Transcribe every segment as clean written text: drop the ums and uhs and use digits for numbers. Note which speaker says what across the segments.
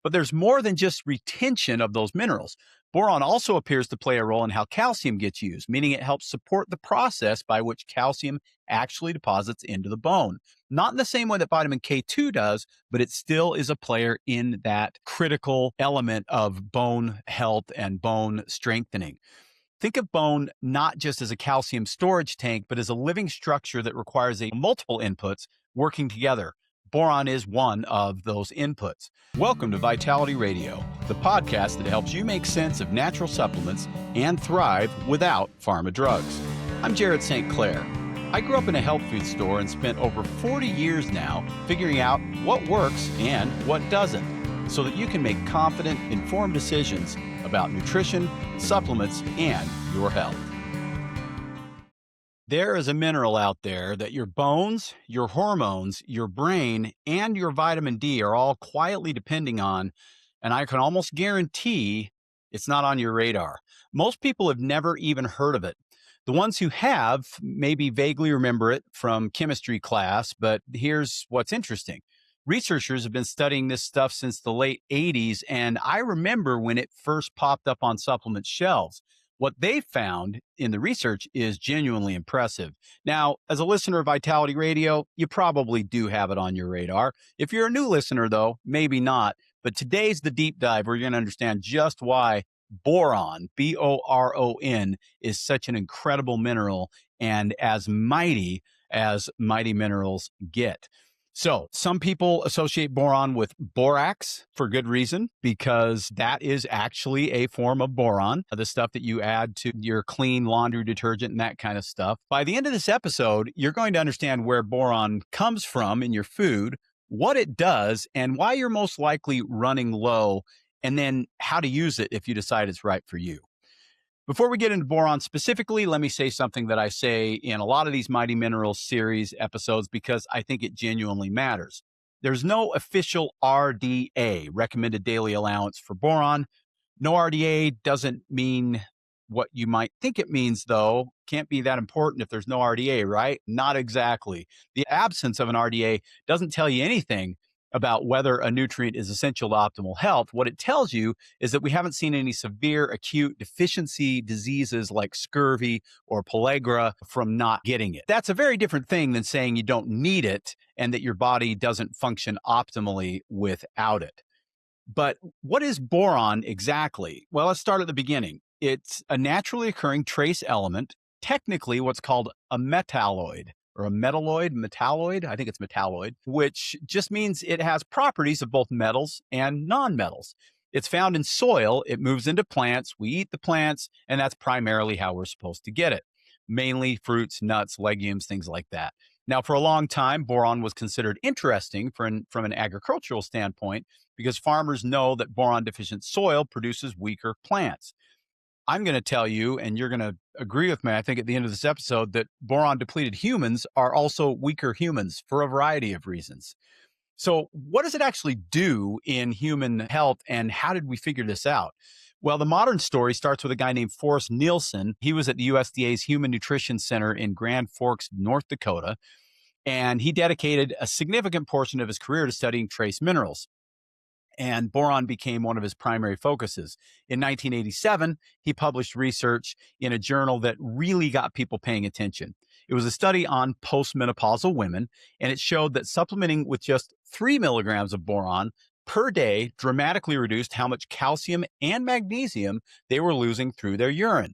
Speaker 1: But there's more than just retention of those minerals. Boron also appears to play a role in how calcium gets used, meaning it helps support the process by which calcium actually deposits into the bone. Not in the same way that vitamin K2 does, but it still is a player in that critical element of bone health and bone strengthening. Think of bone not just as a calcium storage tank, but as a living structure that requires multiple inputs working together. Boron is one of those inputs. Welcome to Vitality Radio, the podcast that helps you make sense of natural supplements and thrive without pharma drugs. I'm Jared St. Clair. I grew up in a health food store and spent over 40 years now figuring out what works and what doesn't, so that you can make confident, informed decisions about nutrition, supplements, and your health. There is a mineral out there that your bones, your hormones, your brain, and your vitamin D are all quietly depending on, and I can almost guarantee it's not on your radar. Most people have never even heard of it. The ones who have maybe vaguely remember it from chemistry class, but here's what's interesting. Researchers have been studying this stuff since the late 80s, and I remember when it first popped up on supplement shelves. What they found in the research is genuinely impressive. Now, as a listener of Vitality Radio, you probably do have it on your radar. If you're a new listener, though, maybe not. But today's the deep dive where you're going to understand just why boron, B-O-R-O-N, is such an incredible mineral and as mighty minerals get. So some people associate boron with borax for good reason, because that is actually a form of boron, the stuff that you add to your clean laundry detergent and that kind of stuff. By the end of this episode, you're going to understand where boron comes from in your food, what it does, and why you're most likely running low, and then how to use it if you decide it's right for you. Before we get into boron specifically, let me say something that I say in a lot of these Mighty Minerals series episodes because I think it genuinely matters. There's no official RDA, recommended daily allowance for boron. No RDA doesn't mean what you might think it means, though. Can't be that important if there's no RDA, right? Not exactly. The absence of an RDA doesn't tell you anything about whether a nutrient is essential to optimal health. What it tells you is that we haven't seen any severe acute deficiency diseases like scurvy or pellagra from not getting it. That's a very different thing than saying you don't need it and that your body doesn't function optimally without it. But what is boron exactly? Well, let's start at the beginning. It's a naturally occurring trace element, technically what's called a metalloid. Or a metalloid, I think it's metalloid, which just means it has properties of both metals and nonmetals. It's found in soil, it moves into plants, we eat the plants, and that's primarily how we're supposed to get it. Mainly fruits, nuts, legumes, things like that. Now, for a long time, boron was considered interesting from an agricultural standpoint because farmers know that boron-deficient soil produces weaker plants. I'm going to tell you, and you're going to agree with me, I think, at the end of this episode, that boron-depleted humans are also weaker humans for a variety of reasons. So what does it actually do in human health, and how did we figure this out? Well, the modern story starts with a guy named Forrest Nielsen. He was at the USDA's Human Nutrition Center in Grand Forks, North Dakota, and he dedicated a significant portion of his career to studying trace minerals. And boron became one of his primary focuses. In 1987, he published research in a journal that really got people paying attention. It was a study on postmenopausal women, and it showed that supplementing with just 3 milligrams of boron per day dramatically reduced how much calcium and magnesium they were losing through their urine.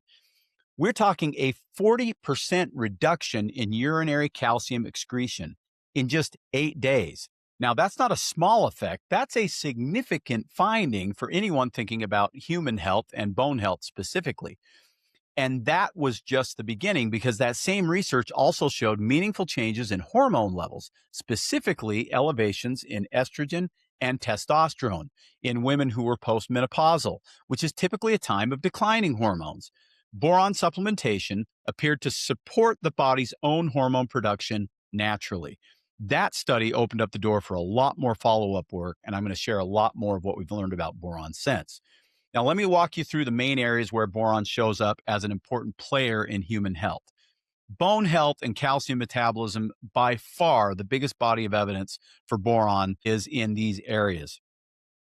Speaker 1: We're talking a 40% reduction in urinary calcium excretion in just 8 days. Now, that's not a small effect. That's a significant finding for anyone thinking about human health and bone health specifically. And that was just the beginning, because that same research also showed meaningful changes in hormone levels, specifically elevations in estrogen and testosterone in women who were postmenopausal, which is typically a time of declining hormones. Boron supplementation appeared to support the body's own hormone production naturally. That study opened up the door for a lot more follow-up work, and I'm going to share a lot more of what we've learned about boron since. Now, let me walk you through the main areas where boron shows up as an important player in human health. Bone health and calcium metabolism, by far the biggest body of evidence for boron is in these areas.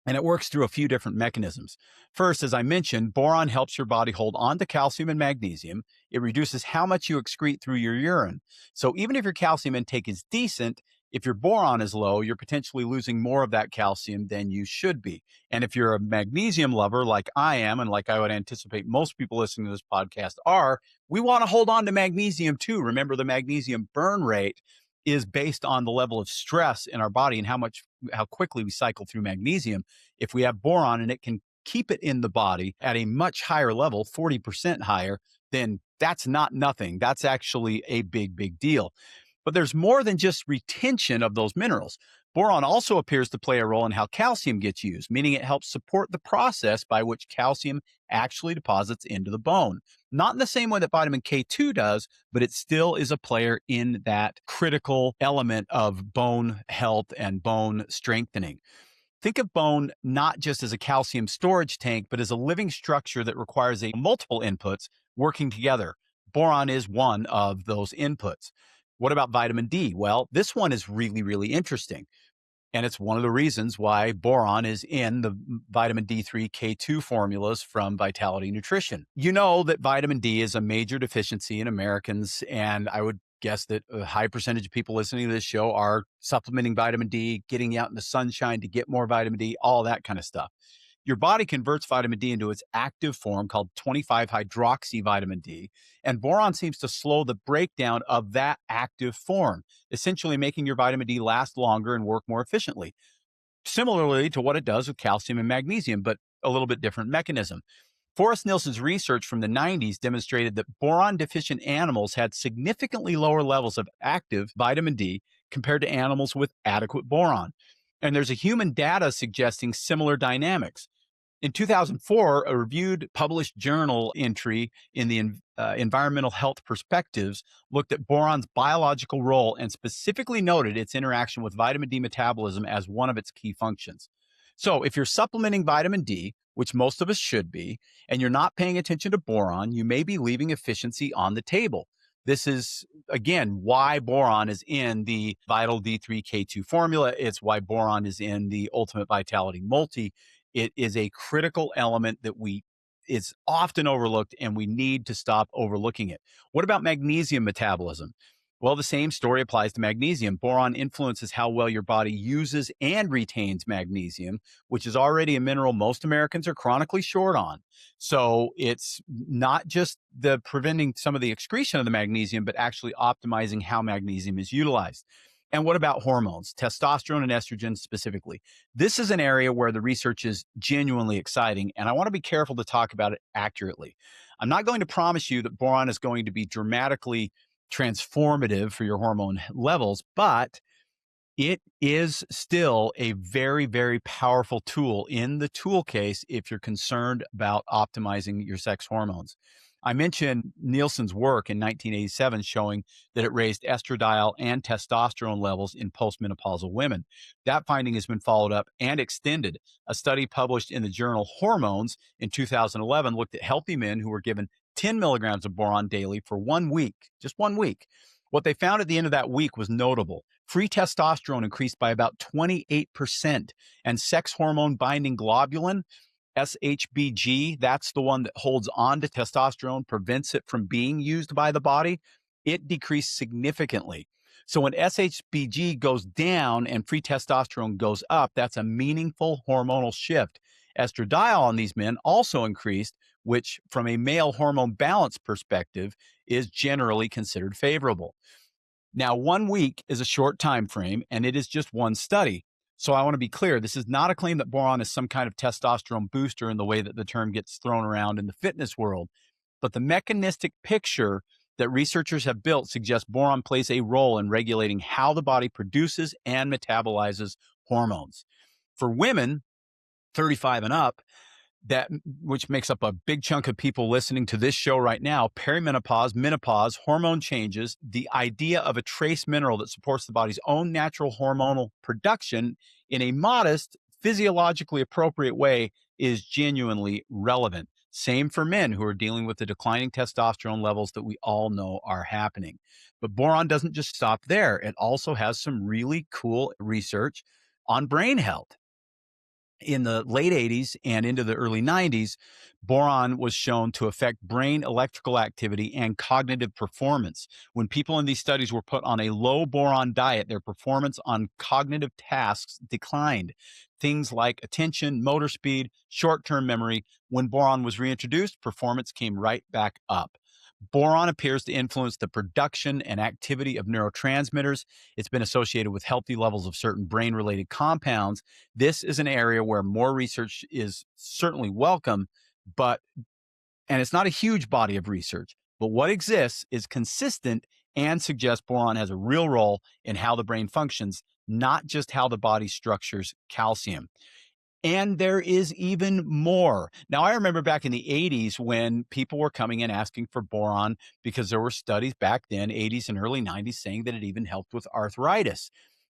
Speaker 1: And it works through a few different mechanisms. First, as I mentioned, boron helps your body hold on to calcium and magnesium. It reduces how much you excrete through your urine. So even if your calcium intake is decent, if your boron is low, you're potentially losing more of that calcium than you should be. And if you're a magnesium lover like I am, and like I would anticipate most people listening to this podcast are, we want to hold on to magnesium too. Remember, the magnesium burn rate is based on the level of stress in our body and how quickly we cycle through magnesium. If we have boron and it can keep it in the body at a much higher level, 40% higher, then that's not nothing. That's actually a big, big deal. But there's more than just retention of those minerals. Boron also appears to play a role in how calcium gets used, meaning it helps support the process by which calcium actually deposits into the bone. Not in the same way that vitamin K2 does, but it still is a player in that critical element of bone health and bone strengthening. Think of bone not just as a calcium storage tank, but as a living structure that requires multiple inputs working together. Boron is one of those inputs. What about vitamin D? Well, this one is really, really interesting. And it's one of the reasons why boron is in the vitamin D3 K2 formulas from Vitality Nutrition. You know that vitamin D is a major deficiency in Americans, and I would guess that a high percentage of people listening to this show are supplementing vitamin D, getting out in the sunshine to get more vitamin D, all that kind of stuff. Your body converts vitamin D into its active form called 25 hydroxy vitamin D, and boron seems to slow the breakdown of that active form, essentially making your vitamin D last longer and work more efficiently, similarly to what it does with calcium and magnesium, but a little bit different mechanism. Forrest Nielsen's research from the 90s demonstrated that boron deficient animals had significantly lower levels of active vitamin D compared to animals with adequate boron. And there's a human data suggesting similar dynamics. In 2004, a reviewed published journal entry in the Environmental Health Perspectives looked at boron's biological role and specifically noted its interaction with vitamin D metabolism as one of its key functions. So, if you're supplementing vitamin D, which most of us should be, and you're not paying attention to boron, you may be leaving efficiency on the table. This is, again, why boron is in the Vital D3K2 formula. It's why boron is in the Ultimate Vitality Multi. It is a critical element that is often overlooked, and we need to stop overlooking it. What about magnesium metabolism? Well, the same story applies to magnesium. Boron influences how well your body uses and retains magnesium, which is already a mineral most Americans are chronically short on. So it's not just the preventing some of the excretion of the magnesium, but actually optimizing how magnesium is utilized. And what about hormones, testosterone and estrogen specifically? This is an area where the research is genuinely exciting, and I want to be careful to talk about it accurately. I'm not going to promise you that boron is going to be dramatically transformative for your hormone levels, but it is still a very, very powerful tool in the tool case if you're concerned about optimizing your sex hormones. I mentioned Nielsen's work in 1987 showing that it raised estradiol and testosterone levels in postmenopausal women. That finding has been followed up and extended. A study published in the journal Hormones in 2011 looked at healthy men who were given 10 milligrams of boron daily for 1 week, just 1 week. What they found at the end of that week was notable. Free testosterone increased by about 28%, and sex hormone binding globulin, SHBG, that's the one that holds on to testosterone, prevents it from being used by the body, it decreased significantly. So when SHBG goes down and free testosterone goes up, that's a meaningful hormonal shift. Estradiol on these men also increased, which from a male hormone balance perspective is generally considered favorable. Now, 1 week is a short time frame, and it is just one study. So I want to be clear, this is not a claim that boron is some kind of testosterone booster in the way that the term gets thrown around in the fitness world. But the mechanistic picture that researchers have built suggests boron plays a role in regulating how the body produces and metabolizes hormones. For women 35 and up, that which makes up a big chunk of people listening to this show right now, perimenopause, menopause, hormone changes, the idea of a trace mineral that supports the body's own natural hormonal production in a modest, physiologically appropriate way is genuinely relevant. Same for men who are dealing with the declining testosterone levels that we all know are happening. But boron doesn't just stop there. It also has some really cool research on brain health. In the late 80s and into the early 90s, boron was shown to affect brain electrical activity and cognitive performance. When people in these studies were put on a low boron diet, their performance on cognitive tasks declined. Things like attention, motor speed, short term memory. When boron was reintroduced, performance came right back up. Boron appears to influence the production and activity of neurotransmitters. It's been associated with healthy levels of certain brain related compounds. This is an area where more research is certainly welcome, but, and it's not a huge body of research, but what exists is consistent and suggests boron has a real role in how the brain functions, not just how the body structures calcium. And there is even more. Now, I remember back in the 80s when people were coming in asking for boron because there were studies back then, 80s and early 90s, saying that it even helped with arthritis.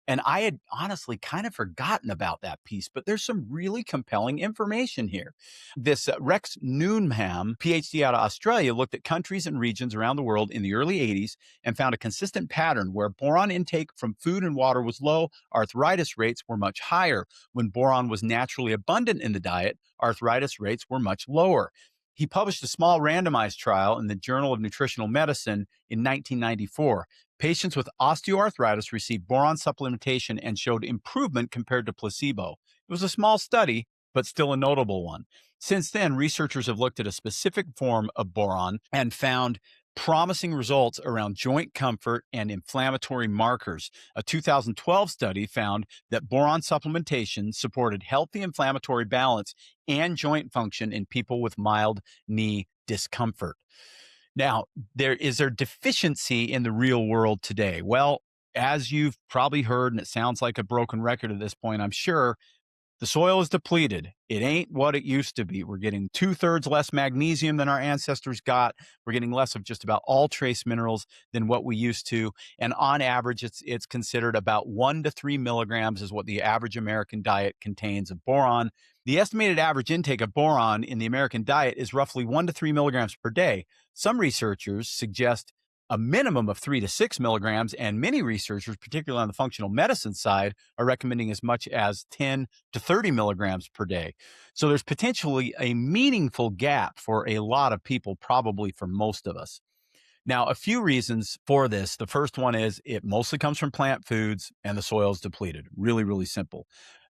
Speaker 1: And I had honestly kind of forgotten about that piece, but there's some really compelling information here. This Rex Newnham, PhD out of Australia, looked at countries and regions around the world in the early 80s and found a consistent pattern where boron intake from food and water was low, arthritis rates were much higher. When boron was naturally abundant in the diet, arthritis rates were much lower. He published a small randomized trial in the Journal of Nutritional Medicine in 1994. Patients with osteoarthritis received boron supplementation and showed improvement compared to placebo. It was a small study, but still a notable one. Since then, researchers have looked at a specific form of boron and found promising results around joint comfort and inflammatory markers. A 2012 study found that boron supplementation supported healthy inflammatory balance and joint function in people with mild knee discomfort. Now, is there deficiency in the real world today? Well, as you've probably heard, and it sounds like a broken record at this point, I'm sure, the soil is depleted. It ain't what it used to be. We're getting 2/3 less magnesium than our ancestors got. We're getting less of just about all trace minerals than what we used to. And on average, it's considered about 1 to 3 milligrams is what the average American diet contains of boron. The estimated average intake of boron in the American diet is roughly 1 to 3 milligrams per day. Some researchers suggest a minimum of 3 to 6 milligrams, and many researchers, particularly on the functional medicine side, are recommending as much as 10 to 30 milligrams per day. So there's potentially a meaningful gap for a lot of people, probably for most of us. Now, a few reasons for this. The first one is it mostly comes from plant foods and the soil is depleted. Really, really simple.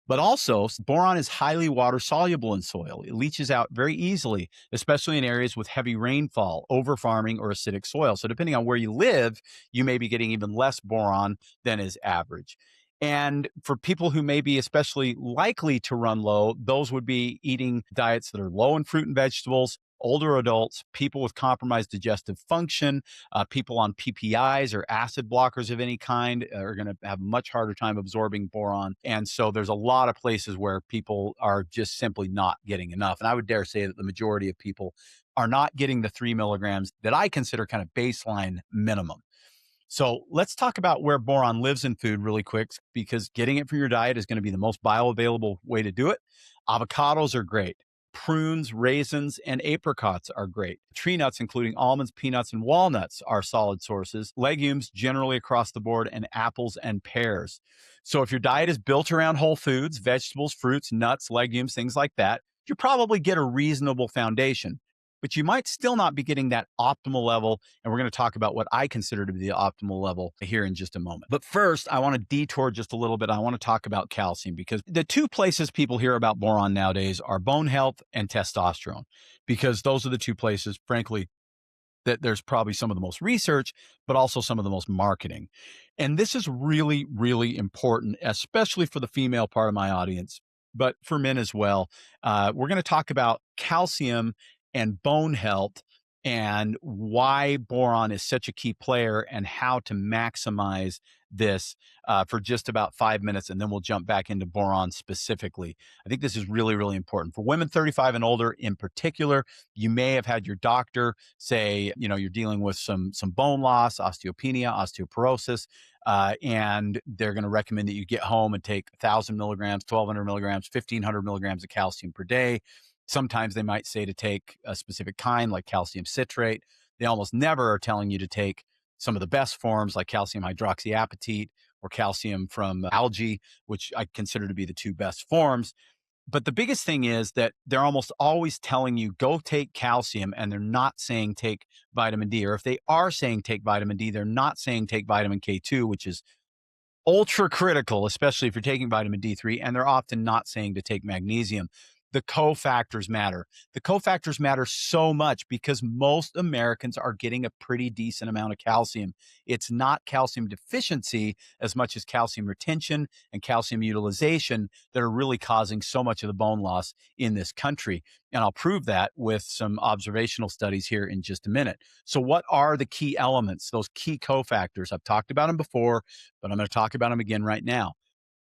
Speaker 1: But also, boron is highly water soluble in soil. It leaches out very easily, especially in areas with heavy rainfall, over farming, or acidic soil. So, depending on where you live, you may be getting even less boron than is average. And for people who may be especially likely to run low, those would be eating diets that are low in fruit and vegetables, older adults, people with compromised digestive function, people on PPIs or acid blockers of any kind are going to have a much harder time absorbing boron. And so there's a lot of places where people are just simply not getting enough. And I would dare say that the majority of people are not getting the 3 milligrams that I consider kind of baseline minimum. So let's talk about where boron lives in food really quick, because getting it from your diet is going to be the most bioavailable way to do it. Avocados are great. Prunes, raisins, and apricots are great. Tree nuts, including almonds, peanuts, and walnuts, are solid sources. Legumes, generally across the board, and apples and pears. So if your diet is built around whole foods, vegetables, fruits, nuts, legumes, things like that, you probably get a reasonable foundation. But you might still not be getting that optimal level. And we're going to talk about what I consider to be the optimal level here in just a moment. But first, I want to detour just a little bit. I want to talk about calcium, because the two places people hear about boron nowadays are bone health and testosterone, because those are the two places, frankly, that there's probably some of the most research, but also some of the most marketing. And this is really, really important, especially for the female part of my audience, but for men as well. We're going to talk about calcium and bone health and why boron is such a key player and how to maximize this for just about 5 minutes. And then we'll jump back into boron specifically. I think this is really, really important for women 35 and older in particular. You may have had your doctor say, you're dealing with some bone loss, osteopenia, osteoporosis, and they're going to recommend that you get home and take 1,000 milligrams, 1,200 milligrams, 1,500 milligrams of calcium per day. Sometimes they might say to take a specific kind like calcium citrate. They almost never are telling you to take some of the best forms like calcium hydroxyapatite or calcium from algae, which I consider to be the two best forms. But the biggest thing is that they're almost always telling you go take calcium, and they're not saying take vitamin D. Or if they are saying take vitamin D, they're not saying take vitamin K2, which is ultra critical, especially if you're taking vitamin D3, and they're often not saying to take magnesium. The cofactors matter. The cofactors matter so much because most Americans are getting a pretty decent amount of calcium. It's not calcium deficiency as much as calcium retention and calcium utilization that are really causing so much of the bone loss in this country. And I'll prove that with some observational studies here in just a minute. So, what are the key elements, those key cofactors? I've talked about them before, but I'm going to talk about them again right now.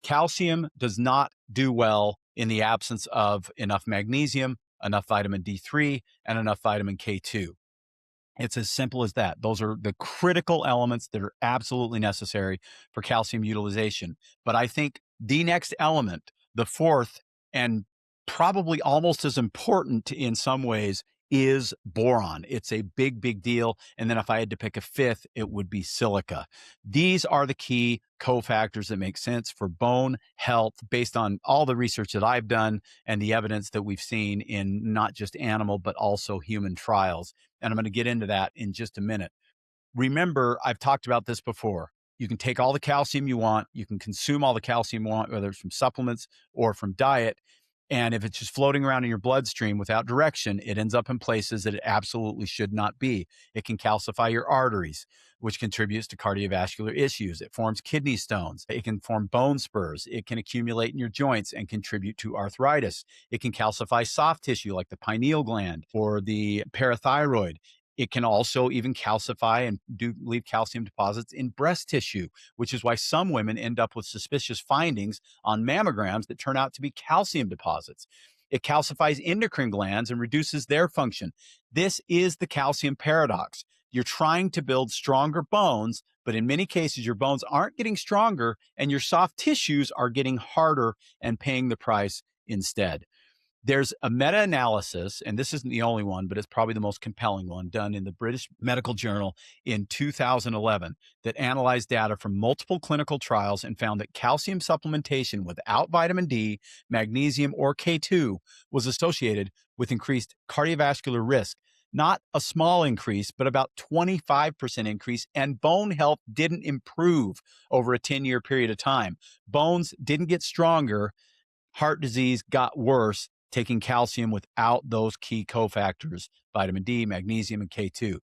Speaker 1: Calcium does not do well in the absence of enough magnesium, enough vitamin D3, and enough vitamin K2. It's as simple as that. Those are the critical elements that are absolutely necessary for calcium utilization. But I think the next element, the fourth, and probably almost as important in some ways, is boron. It's a big, big deal. And then if I had to pick a fifth, it would be silica. These are the key cofactors that make sense for bone health based on all the research that I've done and the evidence that we've seen in not just animal, but also human trials. And I'm going to get into that in just a minute. Remember, I've talked about this before. You can take all the calcium you want. You can consume all the calcium you want, whether it's from supplements or from diet. And if it's just floating around in your bloodstream without direction, it ends up in places that it absolutely should not be. It can calcify your arteries, which contributes to cardiovascular issues. It forms kidney stones. It can form bone spurs. It can accumulate in your joints and contribute to arthritis. It can calcify soft tissue like the pineal gland or the parathyroid. It can also even calcify and leave calcium deposits in breast tissue, which is why some women end up with suspicious findings on mammograms that turn out to be calcium deposits. It calcifies endocrine glands and reduces their function. This is the calcium paradox. You're trying to build stronger bones, but in many cases, your bones aren't getting stronger and your soft tissues are getting harder and paying the price instead. There's a meta-analysis, and this isn't the only one, but it's probably the most compelling one, done in the British Medical Journal in 2011 that analyzed data from multiple clinical trials and found that calcium supplementation without vitamin D, magnesium, or K2 was associated with increased cardiovascular risk. Not a small increase, but about 25% increase, and bone health didn't improve over a 10-year period of time. Bones didn't get stronger. Heart disease got worse taking calcium without those key cofactors, vitamin D, magnesium, and K2.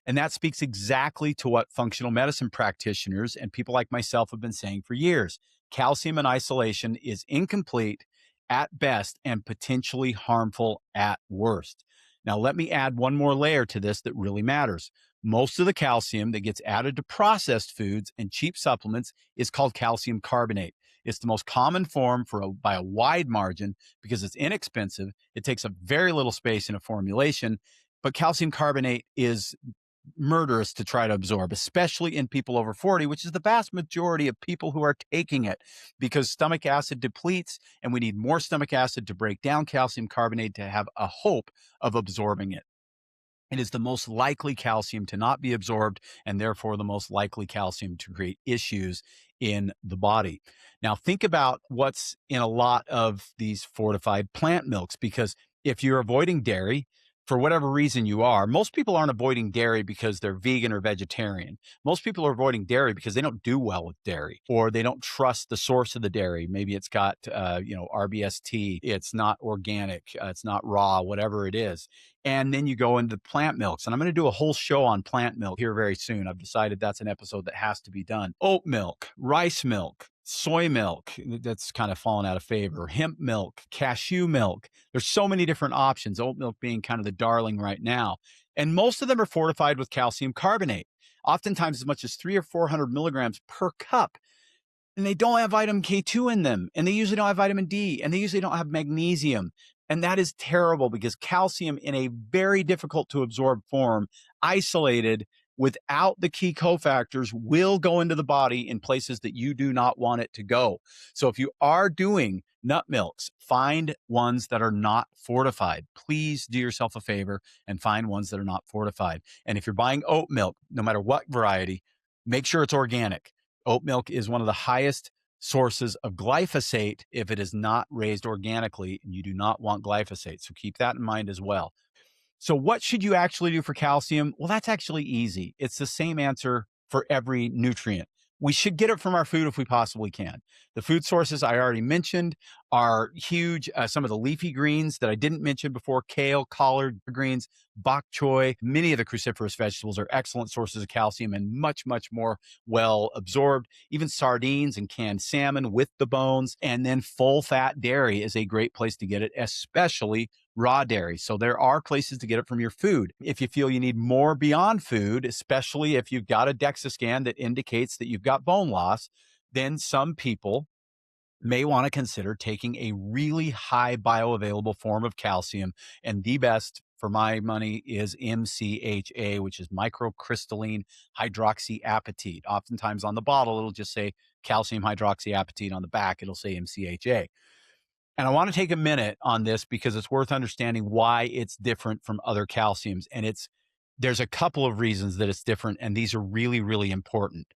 Speaker 1: And that speaks exactly to what functional medicine practitioners and people like myself have been saying for years. Calcium in isolation is incomplete at best and potentially harmful at worst. Now, let me add one more layer to this that really matters. Most of the calcium that gets added to processed foods and cheap supplements is called calcium carbonate. It's the most common form by a wide margin because it's inexpensive. It takes up very little space in a formulation, but calcium carbonate is murderous to try to absorb, especially in people over 40, which is the vast majority of people who are taking it because stomach acid depletes and we need more stomach acid to break down calcium carbonate to have a hope of absorbing it. It is the most likely calcium to not be absorbed and therefore the most likely calcium to create issues in the body. Now, think about what's in a lot of these fortified plant milks, because if you're avoiding dairy, for whatever reason you are, most people aren't avoiding dairy because they're vegan or vegetarian. Most people are avoiding dairy because they don't do well with dairy or they don't trust the source of the dairy. Maybe it's got, RBST. It's not organic. It's not raw, whatever it is. And then you go into plant milks. And I'm going to do a whole show on plant milk here very soon. I've decided that's an episode that has to be done. Oat milk, rice milk, soy milk, that's kind of fallen out of favor, hemp milk, cashew milk. There's so many different options, oat milk being kind of the darling right now. And most of them are fortified with calcium carbonate, oftentimes as much as 300 or 400 milligrams per cup. And they don't have vitamin K2 in them. And they usually don't have vitamin D. And they usually don't have magnesium. And that is terrible because calcium in a very difficult to absorb form, isolated without the key cofactors, will go into the body in places that you do not want it to go. So if you are doing nut milks, find ones that are not fortified. Please do yourself a favor and find ones that are not fortified. And if you're buying oat milk, no matter what variety, make sure it's organic. Oat milk is one of the highest sources of glyphosate if it is not raised organically, and you do not want glyphosate. So keep that in mind as well. So what should you actually do for calcium? Well, that's actually easy. It's the same answer for every nutrient. We should get it from our food if we possibly can. The food sources I already mentioned are huge. Some of the leafy greens that I didn't mention before, kale, collard greens, bok choy, many of the cruciferous vegetables are excellent sources of calcium and much, much more well absorbed. Even sardines and canned salmon with the bones. And then full fat dairy is a great place to get it, especially raw dairy. So there are places to get it from your food. If you feel you need more beyond food, especially if you've got a DEXA scan that indicates that you've got bone loss, then some people may want to consider taking a really high bioavailable form of calcium. And the best for my money is MCHA, which is microcrystalline hydroxyapatite. Oftentimes on the bottle, it'll just say calcium hydroxyapatite. On the back, it'll say MCHA. And I want to take a minute on this because it's worth understanding why it's different from other calciums. And there's a couple of reasons that it's different, and these are really, really important.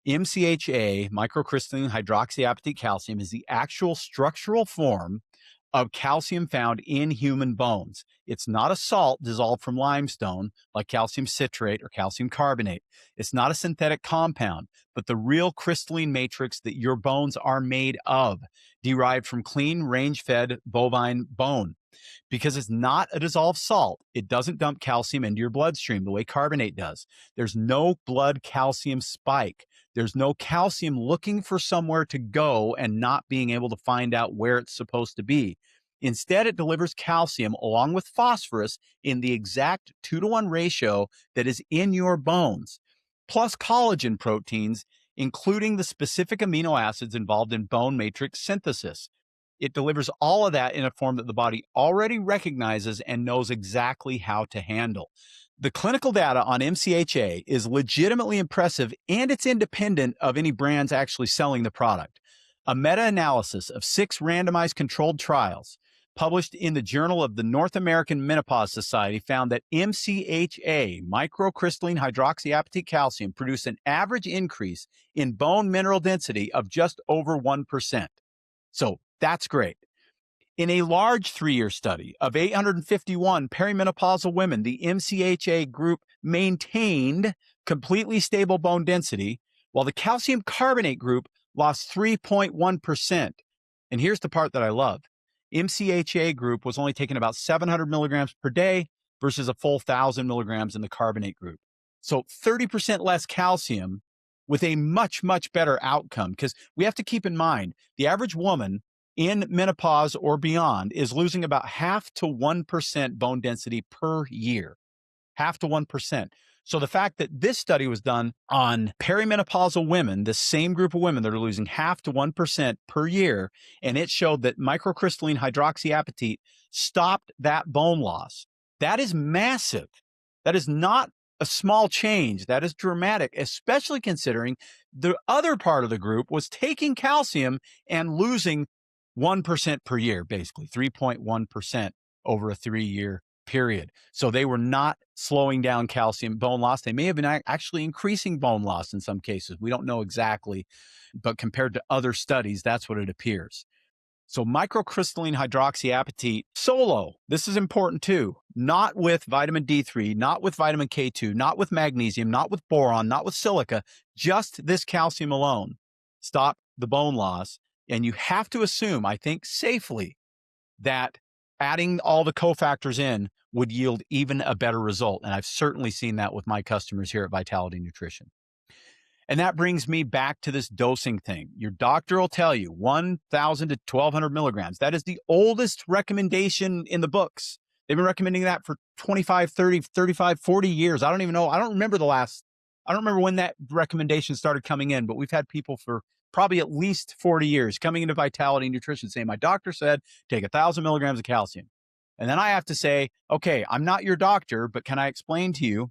Speaker 1: MCHA, microcrystalline hydroxyapatite calcium, is the actual structural form of calcium found in human bones. It's not a salt dissolved from limestone like calcium citrate or calcium carbonate. It's not a synthetic compound, but the real crystalline matrix that your bones are made of, derived from clean, range-fed bovine bone. Because it's not a dissolved salt, it doesn't dump calcium into your bloodstream the way carbonate does. There's no blood calcium spike. There's no calcium looking for somewhere to go and not being able to find out where it's supposed to be. Instead, it delivers calcium along with phosphorus in the exact 2-to-1 ratio that is in your bones, plus collagen proteins, including the specific amino acids involved in bone matrix synthesis. It delivers all of that in a form that the body already recognizes and knows exactly how to handle. The clinical data on MCHA is legitimately impressive, and it's independent of any brands actually selling the product. A meta-analysis of 6 randomized controlled trials published in the Journal of the North American Menopause Society found that MCHA, microcrystalline hydroxyapatite calcium, produced an average increase in bone mineral density of just over 1%. So that's great. In a large 3-year study of 851 perimenopausal women, the MCHA group maintained completely stable bone density, while the calcium carbonate group lost 3.1%. And here's the part that I love. MCHA group was only taking about 700 milligrams per day versus a full 1,000 milligrams in the carbonate group. So 30% less calcium with a much, much better outcome, because we have to keep in mind the average woman in menopause or beyond is losing about 0.5 to 1% bone density per year. 0.5 to 1%. So the fact that this study was done on perimenopausal women, the same group of women that are losing 0.5 to 1% per year, and it showed that microcrystalline hydroxyapatite stopped that bone loss. That is massive. That is not a small change. That is dramatic, especially considering the other part of the group was taking calcium and losing 1% per year, basically 3.1% over a 3-year period. So they were not slowing down calcium bone loss. They may have been actually increasing bone loss in some cases. We don't know exactly, but compared to other studies, that's what it appears. So microcrystalline hydroxyapatite solo, this is important too, not with vitamin D3, not with vitamin K2, not with magnesium, not with boron, not with silica, just this calcium alone. Stop the bone loss. And you have to assume, I think safely, that adding all the cofactors in would yield even a better result. And I've certainly seen that with my customers here at Vitality Nutrition. And that brings me back to this dosing thing. Your doctor will tell you 1,000 to 1,200 milligrams. That is the oldest recommendation in the books. They've been recommending that for 25, 30, 35, 40 years. I don't even know. I don't remember when that recommendation started coming in, but we've had people for probably at least 40 years coming into Vitality Nutrition saying, my doctor said, take 1,000 milligrams of calcium. And then I have to say, okay, I'm not your doctor, but can I explain to you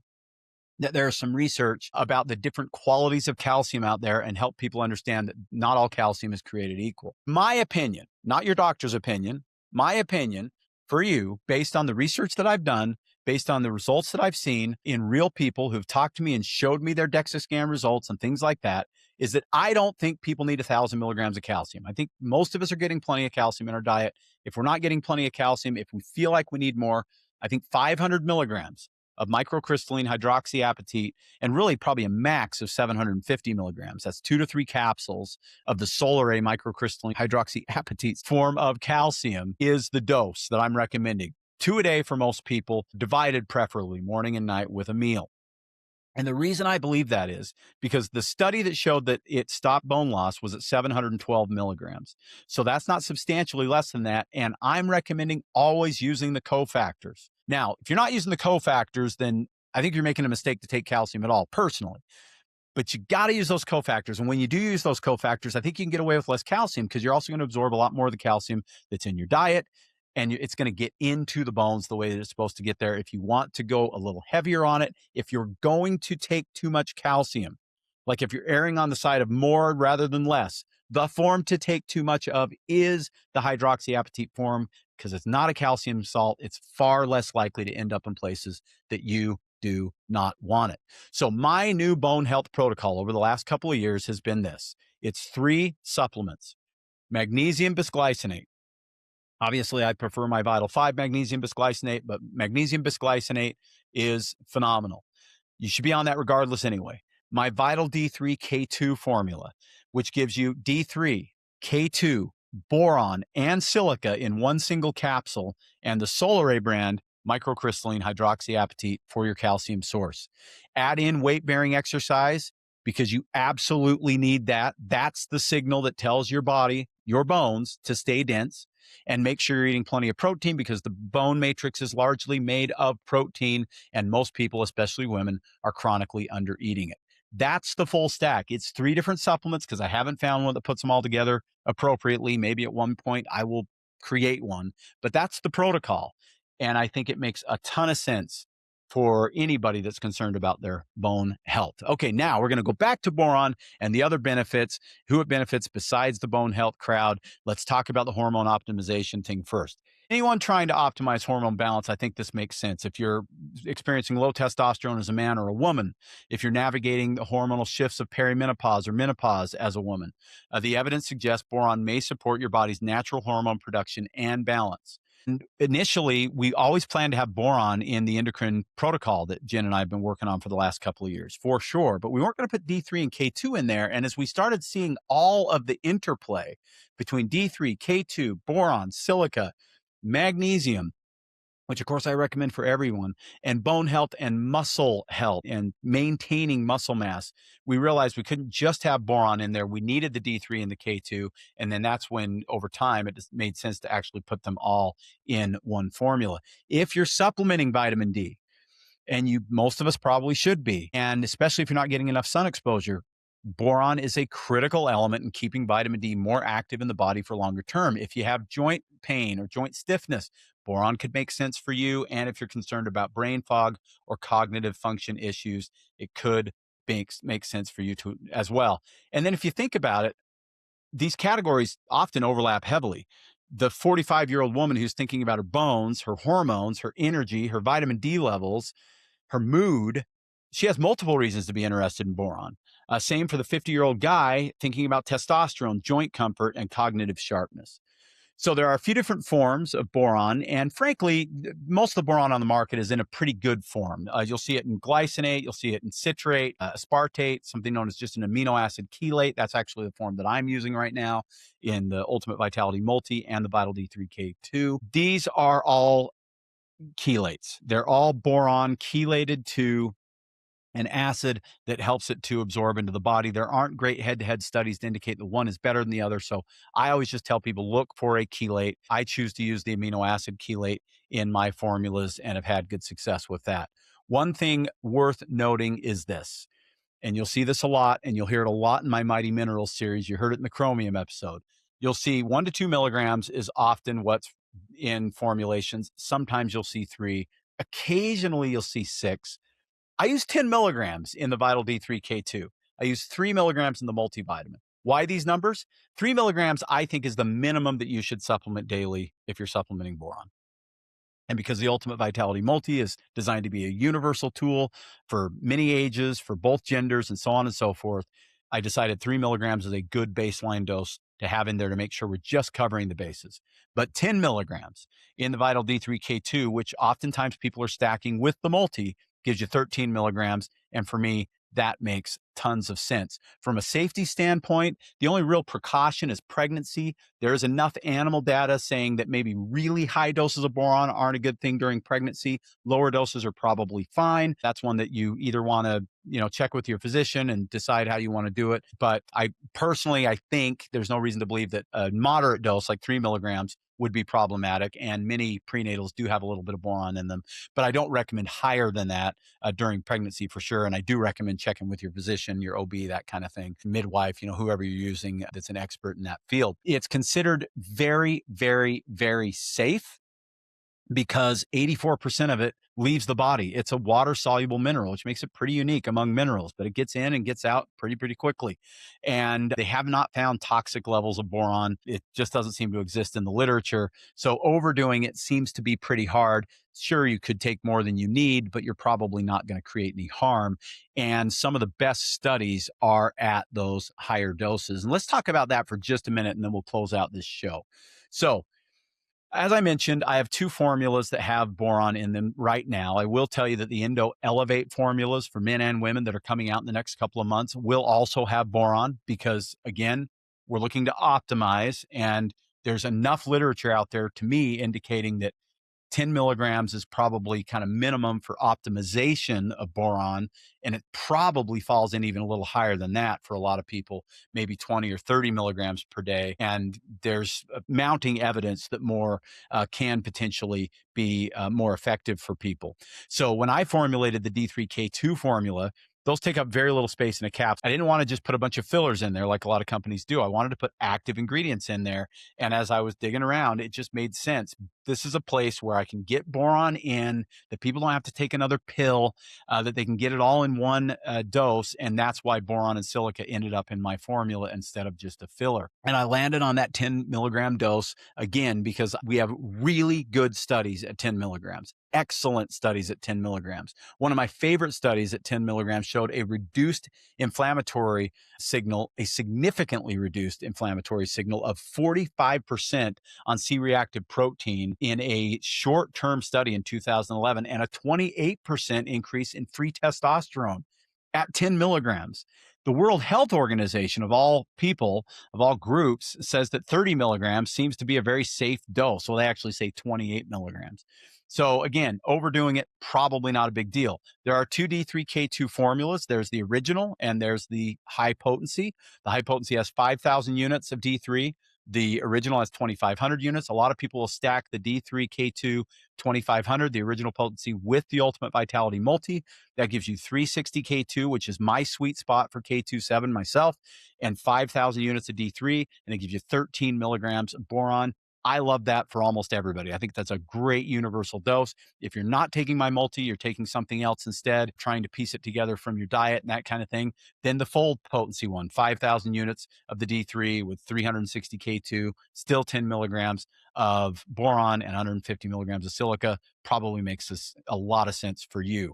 Speaker 1: that there's some research about the different qualities of calcium out there and help people understand that not all calcium is created equal. My opinion, not your doctor's opinion, my opinion for you, based on the research that I've done, based on the results that I've seen in real people who've talked to me and showed me their DEXA scan results and things like that, is that I don't think people need 1,000 milligrams of calcium. I think most of us are getting plenty of calcium in our diet. If we're not getting plenty of calcium, if we feel like we need more, I think 500 milligrams of microcrystalline hydroxyapatite, and really probably a max of 750 milligrams. That's 2 to 3 capsules of the Solaray microcrystalline hydroxyapatite form of calcium is the dose that I'm recommending. 2 a day for most people, divided preferably morning and night with a meal. And the reason I believe that is because the study that showed that it stopped bone loss was at 712 milligrams. So that's not substantially less than that. And I'm recommending always using the cofactors. Now, if you're not using the cofactors, then I think you're making a mistake to take calcium at all, personally. But you got to use those cofactors. And when you do use those cofactors, I think you can get away with less calcium because you're also going to absorb a lot more of the calcium that's in your diet. And it's going to get into the bones the way that it's supposed to get there. If you want to go a little heavier on it, if you're going to take too much calcium, like if you're erring on the side of more rather than less, the form to take too much of is the hydroxyapatite form because it's not a calcium salt. It's far less likely to end up in places that you do not want it. So my new bone health protocol over the last couple of years has been this. It's 3 supplements: magnesium bisglycinate. Obviously, I prefer my Vital 5 magnesium bisglycinate, but magnesium bisglycinate is phenomenal. You should be on that regardless anyway. My Vital D3 K2 formula, which gives you D3, K2, boron, and silica in one single capsule, and the Solaray brand microcrystalline hydroxyapatite for your calcium source. Add in weight-bearing exercise because you absolutely need that. That's the signal that tells your body, your bones, to stay dense. And make sure you're eating plenty of protein because the bone matrix is largely made of protein, and most people, especially women, are chronically under eating it. That's the full stack. It's 3 different supplements because I haven't found one that puts them all together appropriately. Maybe at one point I will create one, but that's the protocol. And I think it makes a ton of sense for anybody that's concerned about their bone health. Okay, now we're going to go back to boron and the other benefits, who it benefits besides the bone health crowd. Let's talk about the hormone optimization thing first. Anyone trying to optimize hormone balance, I think this makes sense. If you're experiencing low testosterone as a man or a woman, if you're navigating the hormonal shifts of perimenopause or menopause as a woman, the evidence suggests boron may support your body's natural hormone production and balance. And initially, we always planned to have boron in the endocrine protocol that Jen and I have been working on for the last couple of years, for sure. But we weren't going to put D3 and K2 in there. And as we started seeing all of the interplay between D3, K2, boron, silica, magnesium, which of course I recommend for everyone, and bone health and muscle health and maintaining muscle mass, we realized we couldn't just have boron in there. We needed the D3 and the K2. And then that's when over time, it just made sense to actually put them all in one formula. If you're supplementing vitamin D, and most of us probably should be, and especially if you're not getting enough sun exposure, boron is a critical element in keeping vitamin D more active in the body for longer term. If you have joint pain or joint stiffness, boron could make sense for you. And if you're concerned about brain fog or cognitive function issues, it could make sense for you too as well. And then if you think about it, these categories often overlap heavily. The 45-year-old woman who's thinking about her bones, her hormones, her energy, her vitamin D levels, her mood, she has multiple reasons to be interested in boron. Same for the 50-year-old guy thinking about testosterone, joint comfort, and cognitive sharpness. So there are a few different forms of boron, and frankly, most of the boron on the market is in a pretty good form. You'll see it in glycinate, you'll see it in citrate, aspartate, something known as just an amino acid chelate. That's actually the form that I'm using right now in the Ultimate Vitality Multi and the Vital D3K2. These are all chelates. They're all boron chelated to an acid that helps it to absorb into the body. There aren't great head-to-head studies to indicate that one is better than the other. So I always just tell people, look for a chelate. I choose to use the amino acid chelate in my formulas and have had good success with that. One thing worth noting is this, and you'll see this a lot, and you'll hear it a lot in my Mighty Minerals series. You heard it in the chromium episode. You'll see 1 to 2 milligrams is often what's in formulations. Sometimes you'll see 3. Occasionally you'll see 6. I use 10 milligrams in the Vital D3K2. I use 3 milligrams in the multivitamin. Why these numbers? 3 milligrams, I think, is the minimum that you should supplement daily if you're supplementing boron. And because the Ultimate Vitality Multi is designed to be a universal tool for many ages, for both genders, and so on and so forth, I decided 3 milligrams is a good baseline dose to have in there to make sure we're just covering the bases. But 10 milligrams in the Vital D3K2, which oftentimes people are stacking with the multi, gives you 13 milligrams. And for me, that makes tons of sense. From a safety standpoint, the only real precaution is pregnancy. There is enough animal data saying that maybe really high doses of boron aren't a good thing during pregnancy. Lower doses are probably fine. That's one that you either want to, check with your physician and decide how you want to do it. But I think there's no reason to believe that a moderate dose like 3 milligrams would be problematic. And many prenatals do have a little bit of boron in them, but I don't recommend higher than that during pregnancy for sure. And I do recommend checking with your physician, your OB, that kind of thing, midwife, whoever you're using that's an expert in that field. It's considered very, very, very safe because 84% of it leaves the body. It's a water soluble mineral, which makes it pretty unique among minerals, but it gets in and gets out pretty quickly. And they have not found toxic levels of boron. It just doesn't seem to exist in the literature. So overdoing it seems to be pretty hard. Sure, you could take more than you need, but you're probably not going to create any harm. And some of the best studies are at those higher doses. And let's talk about that for just a minute, and then we'll close out this show. So as I mentioned, I have two formulas that have boron in them right now. I will tell you that the Endo Elevate formulas for men and women that are coming out in the next couple of months will also have boron because, again, we're looking to optimize. And there's enough literature out there to me indicating that 10 milligrams is probably kind of minimum for optimization of boron. And it probably falls in even a little higher than that for a lot of people, maybe 20 or 30 milligrams per day. And there's mounting evidence that more can potentially be more effective for people. So when I formulated the D3K2 formula, those take up very little space in a cap. I didn't want to just put a bunch of fillers in there like a lot of companies do. I wanted to put active ingredients in there. And as I was digging around, it just made sense. This is a place where I can get boron in, that people don't have to take another pill, that they can get it all in one dose. And that's why boron and silica ended up in my formula instead of just a filler. And I landed on that 10 milligram dose again, because we have really good studies at 10 milligrams. Excellent studies at 10 milligrams. One of my favorite studies at 10 milligrams showed a reduced inflammatory signal, a significantly reduced inflammatory signal of 45% on C-reactive protein in a short-term study in 2011, and a 28% increase in free testosterone at 10 milligrams. The World Health Organization, of all people, of all groups, says that 30 milligrams seems to be a very safe dose. Well, they actually say 28 milligrams. So again, overdoing it, probably not a big deal. There are two D3K2 formulas. There's the original and there's the high potency. The high potency has 5,000 units of D3. The original has 2,500 units. A lot of people will stack the D3K2 2,500, the original potency, with the Ultimate Vitality Multi. That gives you 360 K2, which is my sweet spot for K27 myself, and 5,000 units of D3, and it gives you 13 milligrams of boron. I love that for almost everybody. I think that's a great universal dose. If you're not taking my multi, you're taking something else instead, trying to piece it together from your diet and that kind of thing, then the full potency one, 5,000 units of the D3 with 360 K2, still 10 milligrams of boron and 150 milligrams of silica, probably makes this a lot of sense for you.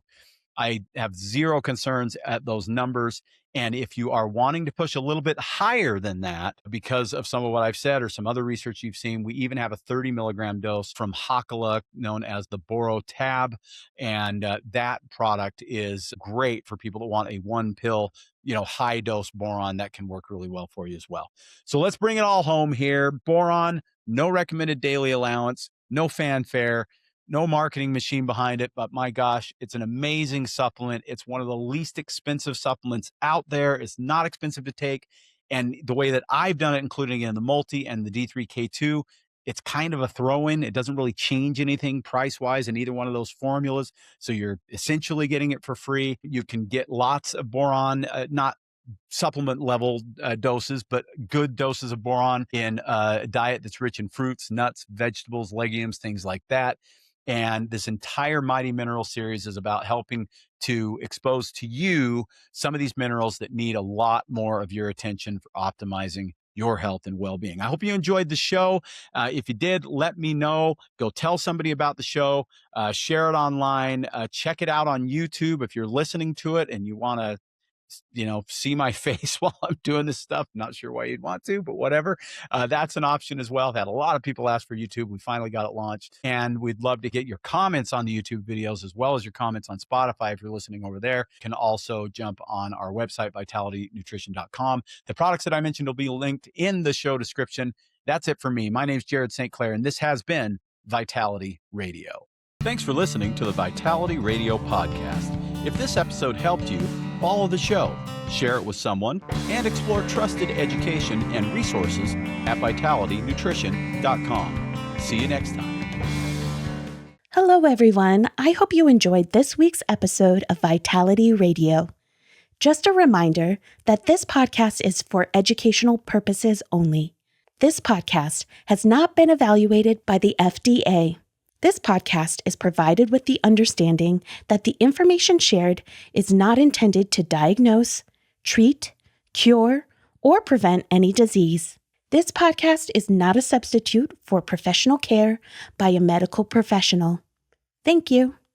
Speaker 1: I have zero concerns at those numbers. And if you are wanting to push a little bit higher than that, because of some of what I've said or some other research you've seen, we even have a 30 milligram dose from Hakala known as the Boro Tab. And that product is great for people that want a one pill, high dose boron. That can work really well for you as well. So let's bring it all home here. Boron, no recommended daily allowance, no fanfare, no marketing machine behind it, but my gosh, it's an amazing supplement. It's one of the least expensive supplements out there. It's not expensive to take. And the way that I've done it, including in the multi and the D3K2, it's kind of a throw-in. It doesn't really change anything price-wise in either one of those formulas. So you're essentially getting it for free. You can get lots of boron, not supplement level doses, but good doses of boron in a diet that's rich in fruits, nuts, vegetables, legumes, things like that. And this entire Mighty Mineral series is about helping to expose to you some of these minerals that need a lot more of your attention for optimizing your health and well-being. I hope you enjoyed the show. If you did, let me know. Go tell somebody about the show. Share it online. Check it out on YouTube if you're listening to it and you want to see my face while I'm doing this stuff. Not sure why you'd want to, but whatever. That's an option as well. I've had a lot of people ask for YouTube. We finally got it launched, and we'd love to get your comments on the YouTube videos as well as your comments on Spotify. If you're listening over there, you can also jump on our website, vitalitynutrition.com. The products that I mentioned will be linked in the show description. That's it for me. My name's Jared St. Clair, and this has been Vitality Radio. Thanks for listening to the Vitality Radio podcast. If this episode helped you, follow the show, share it with someone, and explore trusted education and resources at vitalitynutrition.com. See you next time.
Speaker 2: Hello, everyone. I hope you enjoyed this week's episode of Vitality Radio. Just a reminder that this podcast is for educational purposes only. This podcast has not been evaluated by the FDA. This podcast is provided with the understanding that the information shared is not intended to diagnose, treat, cure, or prevent any disease. This podcast is not a substitute for professional care by a medical professional. Thank you.